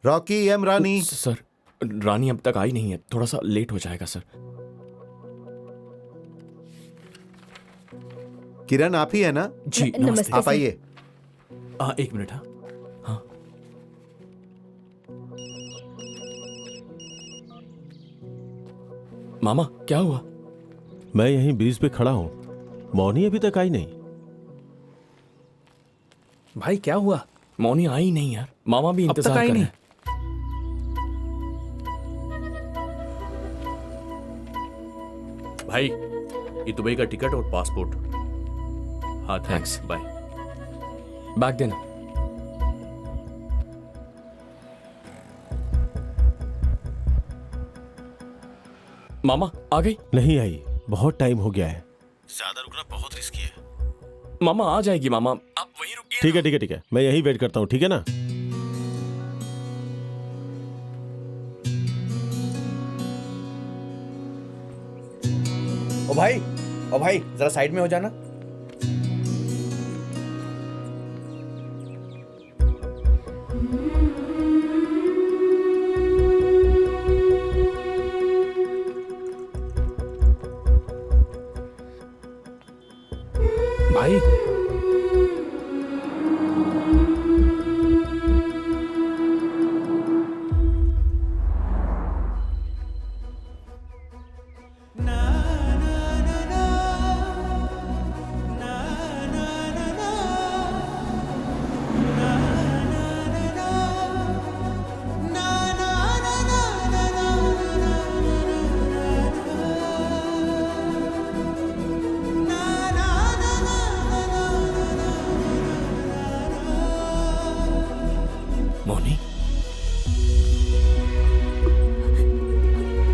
Rocky M रानी। Sir, रानी अब तक आई नहीं है, थोड़ा सा लेट हो जाएगा सर। किरण आप ही है ना? जी नमस्ते नमस्ते। आप आइए। एक मिनट। हाँ हाँ। मामा क्या हुआ? मैं यहीं ब्रिज पे खड़ा हूं, मौनी अभी तक आई नहीं। भाई क्या हुआ? मौनी आई नहीं यार, मामा भी अब तक इंतजार आई कर रहे नहीं। हैं। भाई ये दुबई का टिकट और पासपोर्ट। हाँ थैंक्स, बाय। बैग देना। मामा आ गई? नहीं आई, बहुत टाइम हो गया है। ज्यादा रुकना बहुत रिस्की है। मामा आ जाएगी मामा, आप वहीं रुकिए। ठीक है ठीक है ठीक है, मैं यहीं वेट करता हूँ, ठीक है ना? ओ भाई जरा साइड में हो जाना। भाई मौनी,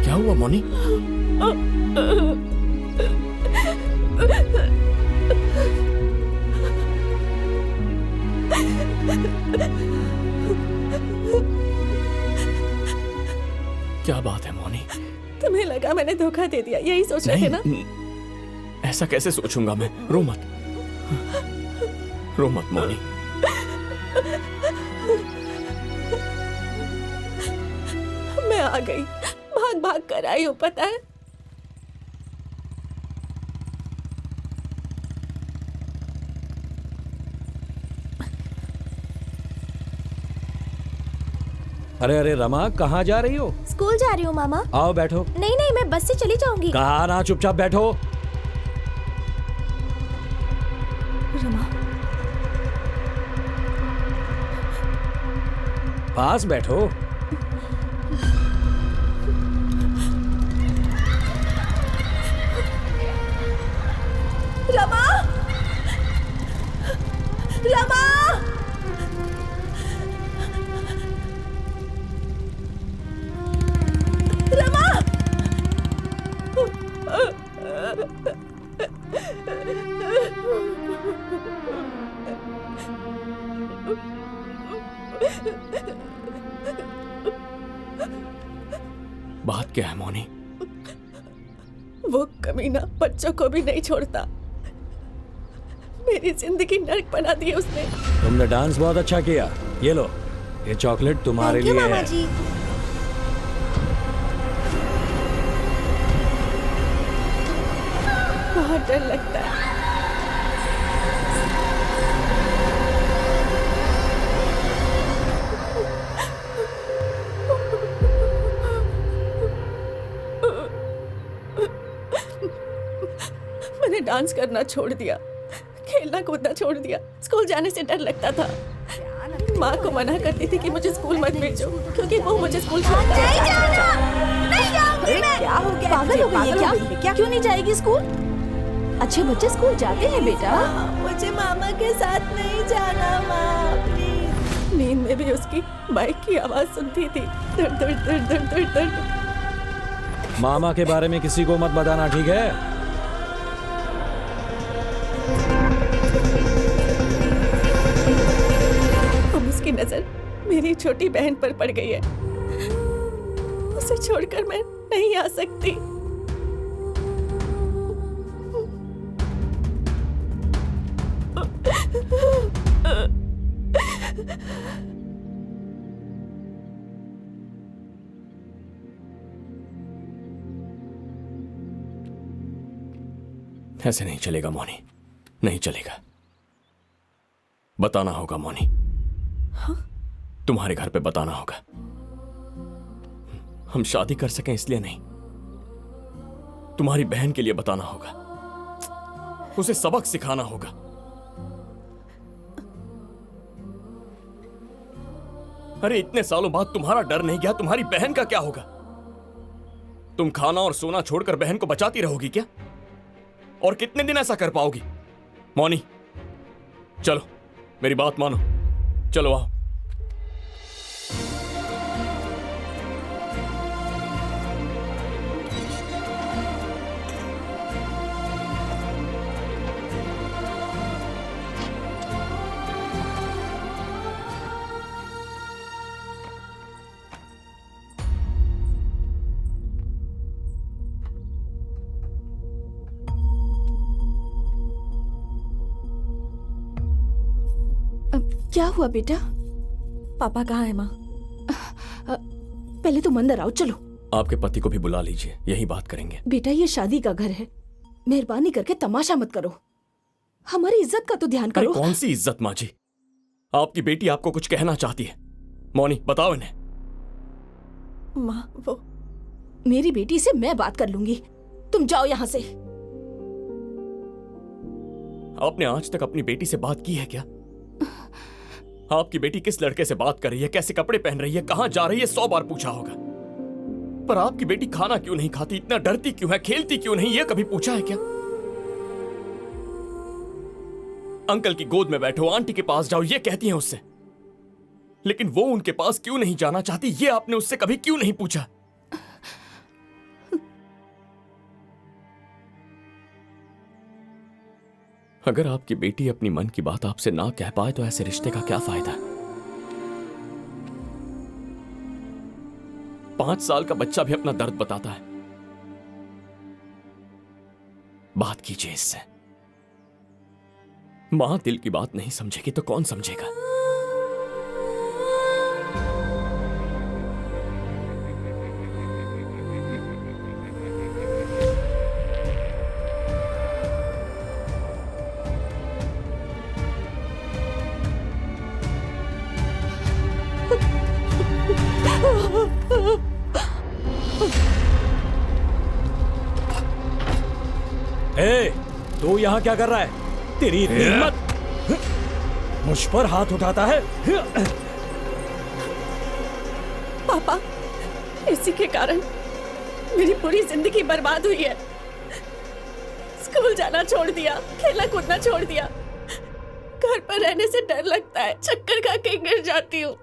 क्या हुआ मौनी? क्या बात है मौनी? तुम्हें लगा मैंने धोखा दे दिया, यही सोच रहे थे ना? ऐसा कैसे सोचूंगा मैं? रो मत, रो मत मौनी। मैं आ गई, भाग भाग कर आई हूँ, पता है? अरे अरे रमा, कहाँ जा रही हो? स्कूल जा रही हूँ मामा। आओ बैठो। नहीं नहीं, मैं बस से चली जाऊंगी। कहा ना, चुपचाप बैठो। रमा, पास बैठो। रमा, रमा, रमा। बात क्या है मौनी? वो कमीना बच्चों को भी नहीं छोड़ता। मेरी जिंदगी नर्क बना दी है उसने। तुमने डांस बहुत अच्छा किया। ये लो, ये चॉकलेट तुम्हारे थैंक यू लिए मामा है। जी। बहुत डर लगता है। मैंने डांस करना छोड़ दिया, खेलना कूदना छोड़ दिया, स्कूल जाने से डर लगता था। माँ को मना करती थी कि मुझे स्कूल मत भेजो, क्योंकि वो मुझे स्कूल छोड़ता नहीं है। जाना, नहीं जाऊंगी मैं। क्या हो गया? पागल हो गई है क्या? क्यों नहीं जाएगी स्कूल? अच्छे बच्चे स्कूल जाते हैं बेटा। मुझे मामा के साथ नहीं जाना माँ, प्लीज। नींद में भी उसकी बाइक की आवाज सुनती थी। दर्द दर्द दर्द दर्द दर्द दर्द। मामा के बारे में किसी को मत बताना, ठीक है? अब उसकी नजर मेरी छोटी बहन पर पड़ गई है। उसे छोड़कर मैं नहीं आ सकती। ऐसे नहीं चलेगा मौनी, नहीं चलेगा। बताना होगा मौनी। हाँ? तुम्हारे घर पे बताना होगा। हम शादी कर सकें इसलिए नहीं, तुम्हारी बहन के लिए बताना होगा, उसे सबक सिखाना होगा। अरे इतने सालों बाद तुम्हारा डर नहीं गया, तुम्हारी बहन का क्या होगा? तुम खाना और सोना छोड़कर बहन को बचाती रहोगी क्या? और कितने दिन ऐसा कर पाओगी? मौनी चलो, मेरी बात मानो, चलो आओ। क्या हुआ बेटा? पापा कहाँ है माँ? पहले तुम अंदर आओ, चलो। आपके पति को भी बुला लीजिए, यही बात करेंगे। बेटा ये शादी का घर है, मेहरबानी करके तमाशा मत करो, हमारी इज्जत का तो ध्यान अरे करो। कौन सी इज्जत माँ जी? आपकी बेटी आपको कुछ कहना चाहती है। मौनी बताओ इन्हें। माँ वो मेरी बेटी से मैं बात कर लूंगी, तुम जाओ यहाँ से। आपने आज तक अपनी बेटी से बात की है क्या? आपकी बेटी किस लड़के से बात कर रही है, कैसे कपड़े पहन रही है, कहां जा रही है, 100 बार पूछा होगा। पर आपकी बेटी खाना क्यों नहीं खाती, इतना डरती क्यों है, खेलती क्यों नहीं, यह कभी पूछा है क्या? अंकल की गोद में बैठो, आंटी के पास जाओ, ये कहती हैं उससे। लेकिन वो उनके पास क्यों नहीं जाना चाहती, ये आपने उससे कभी क्यों नहीं पूछा? अगर आपकी बेटी अपनी मन की बात आपसे ना कह पाए तो ऐसे रिश्ते का क्या फायदा? 5 साल का बच्चा भी अपना दर्द बताता है। बात कीजिए इससे। मां दिल की बात नहीं समझेगी तो कौन समझेगा? ए, तू यहाँ क्या कर रहा है? तेरी इतनी हिम्मत, मुझ पर हाथ उठाता है? पापा, इसी के कारण मेरी पूरी जिंदगी बर्बाद हुई है। स्कूल जाना छोड़ दिया, खेलना कूदना छोड़ दिया, घर पर रहने से डर लगता है, चक्कर खा के गिर जाती हूँ।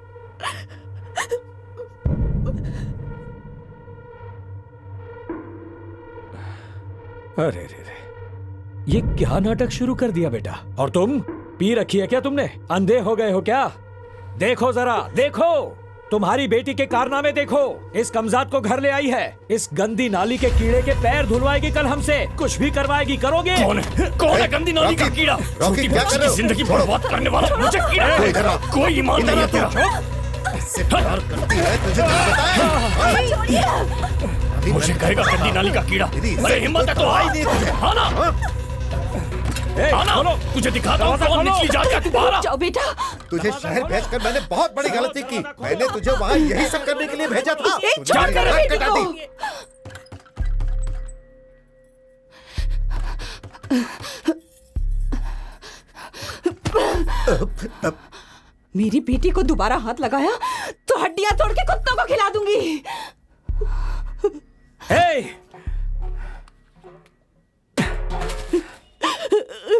अरे रे रे, ये क्या नाटक शुरू कर दिया बेटा? और तुम पी रखी है क्या तुमने? अंधे हो गए हो क्या? देखो जरा, देखो तुम्हारी बेटी के कारनामे देखो। इस कमजात को घर ले आई है, इस गंदी नाली के कीड़े के पैर धुलवाएगी कल हमसे, कुछ भी करवाएगी, करोगे? कौन है गंदी नाली का कीड़ा? रॉकी, क्या कर रहे हो? जिंदगी बर्बाद करने वाला मुझे कीड़ा। कोई ईमान नहीं है तेरा। इससे प्यार करती है, तुझे नहीं बताया? मुझे कहेगा गंदी नाली का कीड़ा? अरे हिम्मत है तो आना, आना, तुझे दिखाता हूँ कौन निचली जात का। तू बाहर आ। जाओ बेटा। तुझे शहर भेजकर मैंने बहुत बड़ी गलती की। मैंने तुझे वहाँ यही सब करने के लिए भेजा था। तुझे मेरी नाक कटा दी। मेरी बेटी को दोबारा हाथ लगाया तो हड्डियां तोड़ के कुत्तों को खिला दूंगी।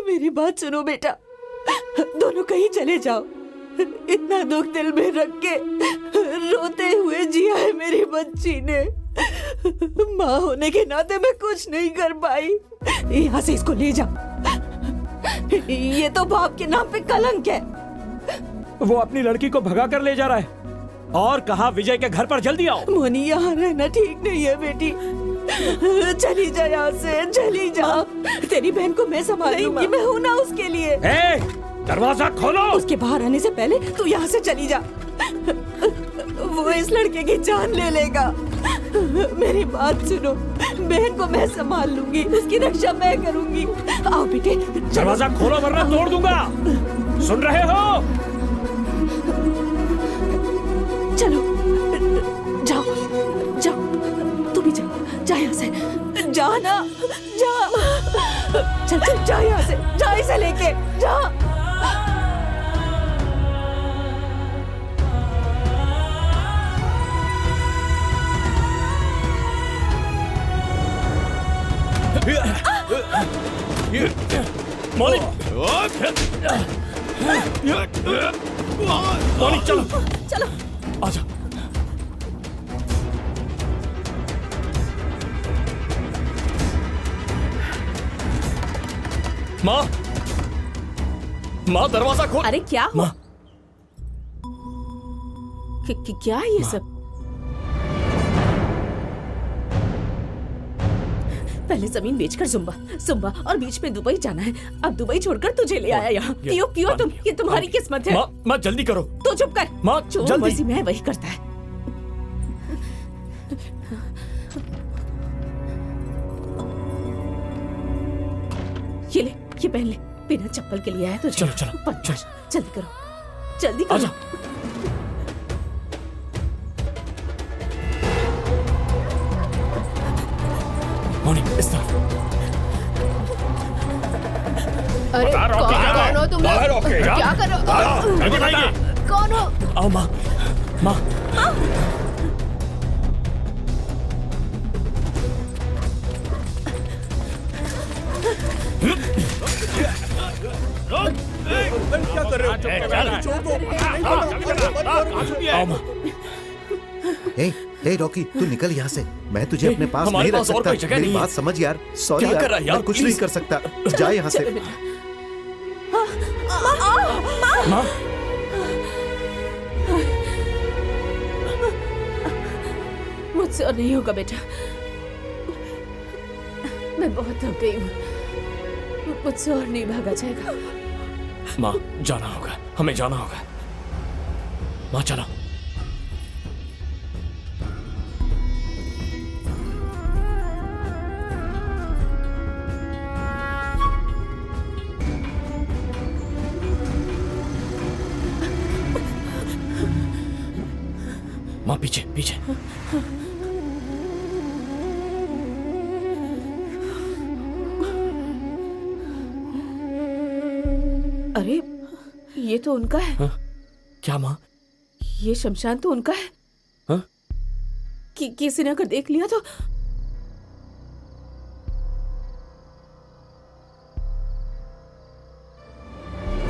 मेरी बात सुनो बेटा, दोनों कहीं चले जाओ। इतना दुख दिल में रख के रोते हुए जिया है मेरी बच्ची ने। माँ होने के नाते मैं कुछ नहीं कर पाई। यहाँ से इसको ले जाओ, ये तो बाप के नाम पे कलंक है। वो अपनी लड़की को भगा कर ले जा रहा है और कहा विजय के घर पर जल्दी आओ। मोनी, यहाँ रहना ठीक नहीं है बेटी, चली जा यहाँ से, चली जा। तेरी बहन को मैं संभाल लूंगी, मैं हूँ ना उसके लिए। दरवाजा खोलो। उसके बाहर आने से पहले तू यहाँ से चली जा, वो इस लड़के की जान ले लेगा। मेरी बात सुनो बहन को मैं संभाल लूंगी, उसकी रक्षा मैं करूंगी। आओ बेटे, दरवाजा खोलो वरना तोड़ दूंगा। सुन रहे हो? चलो जाओ जाओ, तू भी जा यहाँ से, जा ना, जा, चल जा यहाँ से, जा इसे लेके जा। मौलिक, मौलिक चलो चलो आजा। माँ, माँ दरवाजा खोल। अरे क्या हुआ? माँ, क्या है ये सब? पहले जमीन बेचकर जुम्बा और बीच में दुबई जाना है। अब दुबई छोड़कर तुझे ले आया यहाँ। क्यों तुम? ये तुम्हारी किस्मत है। माँ जल्दी करो। तू चुप कर। माँ जो जल्दी। मर्जी मैं वही करता है। ये पहन ले, बिना चप्पल के लिए आया तुझे। चलो बदमाश, जल्दी करो, जल्दी करो। आजा। मौलिक इस तरफ। अरे कौन हो तुम लोग? क्या कर रहे हो? कौन हो? आओ माँ, माँ। क्या कर रहे हो? आओ माँ। हे रॉकी, तू निकल यहाँ से। मैं तुझे अपने पास हमारे नहीं रख पास और सकता। कोई जगह मेरी नहीं है। बात समझ यार। सॉरी क्या कर यार, रहा है यार? मैं कुछ प्लीज। नहीं कर सकता। जा यहाँ से। चलो बेटा। माँ, मुझसे और नहीं होगा बेटा, मैं बहुत थक गई हूँ। मुझसे और नहीं भागा जाएगा। माँ जाना होगा, हमें जाना होगा। माँ चलो। माँ पीछे पीछे। अरे ये तो उनका है। हाँ? क्या माँ? ये शमशान तो उनका है। हाँ? किसी ने अगर देख लिया तो?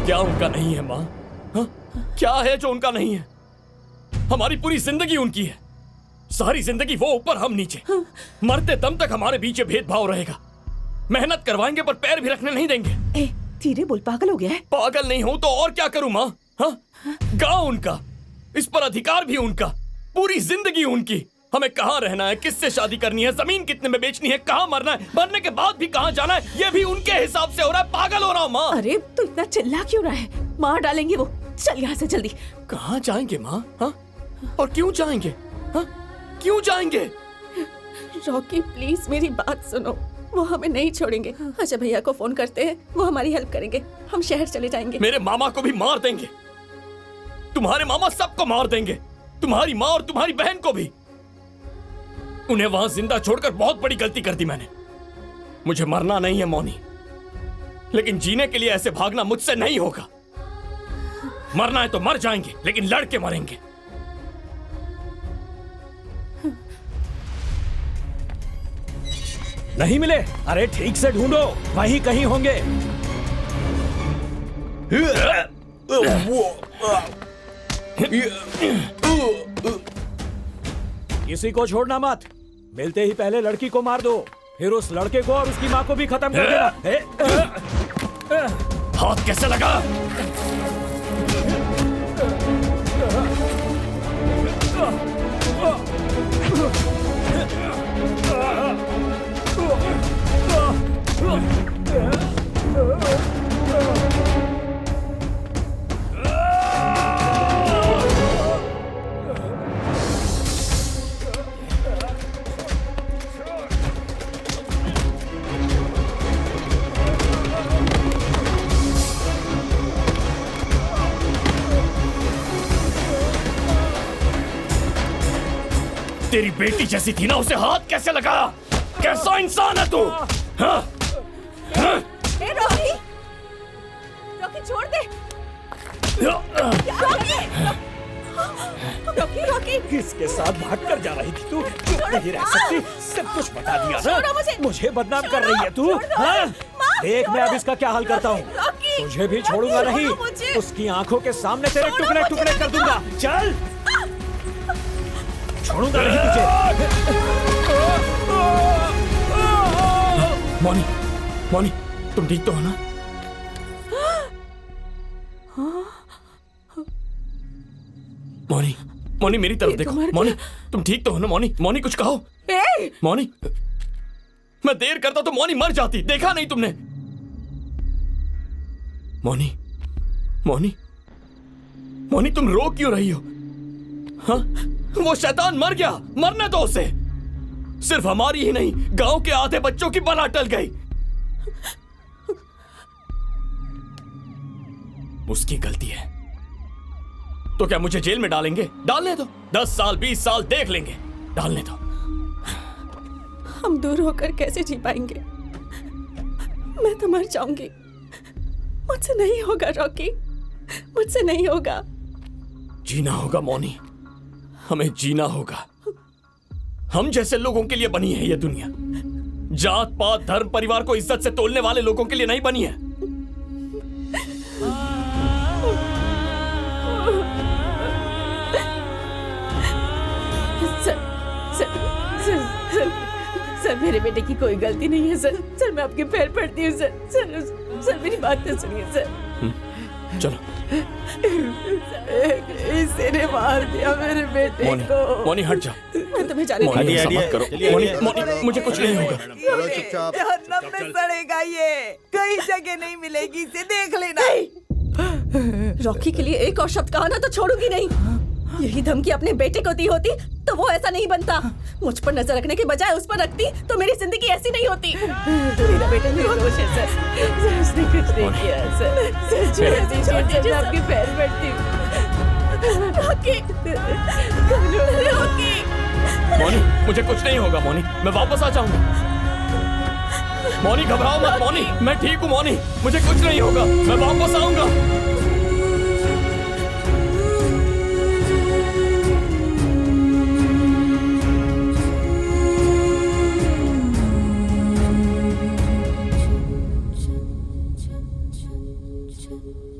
क्या उनका नहीं है माँ? हाँ? क्या है जो उनका नहीं है? हमारी पूरी जिंदगी उनकी है। सारी जिंदगी वो ऊपर हम नीचे। मरते दम तक हमारे बीच ये भेदभाव रहेगा। मेहनत करवाएंगे पर पैर भी रखने नहीं देंगे। ए, धीरे बोल, पागल हो गया है? पागल नहीं हूं तो और क्या करूं माँ? हाँ? गांव उनका, इस पर अधिकार भी उनका, पूरी जिंदगी उनकी। हमें कहाँ रहना है, किससे शादी करनी है, जमीन कितने में बेचनी है, कहाँ मरना है, मरने के बाद भी कहाँ जाना है, ये भी उनके हिसाब से हो रहा है। पागल हो रहा हूँ माँ। अरे तू इतना चिल्ला क्यों रहा है? मार डालेंगे वो। चल यहाँ से जल्दी। कहाँ जाएंगे माँ? हाँ? और क्यों जाएंगे? हाँ? क्यों जाएंगे? रॉकी प्लीज मेरी बात सुनो, वो हमें नहीं छोड़ेंगे। अजय भैया को फोन करते हैं, वो हमारी हेल्प करेंगे। हम शहर चले जाएंगे। मेरे मामा को भी मार देंगे। तुम्हारे मामा सबको मार देंगे, तुम्हारी माँ और तुम्हारी बहन को भी। उन्हें वहां जिंदा छोड़कर बहुत बड़ी गलती कर दी मैंने। मुझे मरना नहीं है मौनी, लेकिन जीने के लिए ऐसे भागना मुझसे नहीं होगा। मरना है तो मर जाएंगे, लेकिन लड़ के मरेंगे। नहीं मिले? अरे ठीक से ढूंढो, वहीं कहीं होंगे। किसी को छोड़ना मत। मिलते ही पहले लड़की को मार दो, फिर उस लड़के को और उसकी माँ को भी खत्म कर देना। हाथ कैसे लगा? तेरी बेटी जैसी थी ना, उसे हाथ कैसे लगाया? कैसा इंसान है तू? हाँ? हाँ? ए रॉकी, रॉकी छोड़ दे। Rocky, Rocky, Rocky. किसके साथ भागकर जा रही थी तू? चुप नहीं रह सकती, सब कुछ बता दिया छोड़ो ना। मुझे। मुझे बदनाम कर रही है तू? छोड़ दो। हाँ? माँ, देख मैं अब इसका क्या हाल करता हूँ। रॉकी, तुझे भी छोड़ूंगा रॉकी, नहीं, छोड़ो मुझे। उसकी आंखों के सामने तेरे छोड़ो टुकड़े मुझे, टुकड़े कर रॉकी। दूंगा। चल, छोड़ूंगा नहीं तुझे। मौनी, मौनी, तुम ठीक तो हो ना? मौनी, मौनी मेरी तरफ देखो। मौनी, तुम ठीक तो हो ना? मौनी, मौनी कुछ कहो। ए, मौनी, मैं देर करता तो मौनी मर जाती। देखा नहीं तुमने? मौनी, मौनी, मौनी तुम रो क्यों रही हो? हाँ? वो शैतान मर गया, मरने दो उसे। सिर्फ हमारी ही नहीं, गांव के आधे बच्चों की बला टल गई। उसकी गलती है तो क्या मुझे जेल में डालेंगे? डालने दो, 10 साल 20 साल देख लेंगे, डालने दो। हम दूर होकर कैसे जी पाएंगे? मैं तो मर जाऊंगी। मुझसे नहीं होगा रॉकी, मुझसे नहीं होगा। जीना होगा मौनी, हमें जीना होगा। हम जैसे लोगों के लिए बनी है ये दुनिया। जात पात धर्म परिवार को इज्जत से तोलने वाले लोगों के लिए नहीं बनी है। सर, मेरे बेटे की कोई गलती नहीं है सर। सर मैं आपके पैर पड़ती हूँ सर। सर मेरी बात तो सुनिए सर। चलो इसी ने मार दिया मेरे बेटे मौनी, को। मौनी हट जाओ। मैं तुम्हें जाने मौनी नहीं ऐसा मत करो। मौनी, मौनी मुझे कुछ नहीं होगा। चलो चुपचाप। जहन्नम में सड़ेगा ये, कहीं जगह नहीं मिलेगी, इसे देख लेना। रॉकी के लिए एक और शब्द कहा ना तो छोड़ूंगी नहीं। यही धमकी अपने बेटे को दी होती तो वो ऐसा नहीं बनता। मुझ पर नजर रखने के बजाय उस पर रखती तो मेरी जिंदगी ऐसी नहीं होती। मेरा बेटा निर्दोष है सर। उसने कुछ नहीं किया सर। छोड़ दीजिए, मैं आपके पैर पड़ती हूँ। Rocky, Rocky. मौनी मुझे कुछ नहीं होगा। मौनी मैं वापस आ जाऊंगा। मौनी घबराओ मत। मौनी मैं ठीक हूँ। मौनी मुझे कुछ नहीं होगा, मैं वापस आऊंगा। Ch-ch-ch-ch-ch-ch-ch